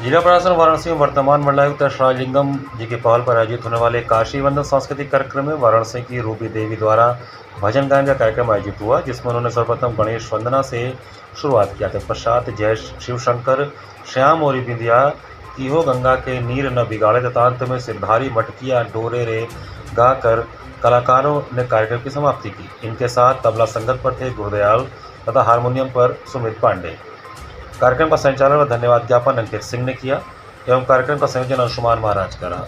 जिला प्रशासन वाराणसी में वर्तमान मंडलायुक्त राजलिंगम जी की पहल पर आयोजित होने वाले काशी वंदन सांस्कृतिक कार्यक्रम में वाराणसी की रूबी देवी द्वारा भजन गायन का कार्यक्रम आयोजित हुआ, जिसमें उन्होंने सर्वप्रथम गणेश वंदना से शुरुआत किया। तत्पश्चात जय शिव शंकर श्याम और बिंदिया इहो गंगा के नीर न बिगाड़े तथा अंत में सिरधारी मटकिया डोरे रे गाकर कलाकारों ने कार्यक्रम की समाप्ति की। इनके साथ तबला संगत पर थे गुरुदयाल तथा हारमोनियम पर सुमित पांडे। कार्यक्रम का संचालन व धन्यवाद ज्ञापन अंकित सिंह ने किया एवं कार्यक्रम का संयोजन अंशुमान महाराज करा।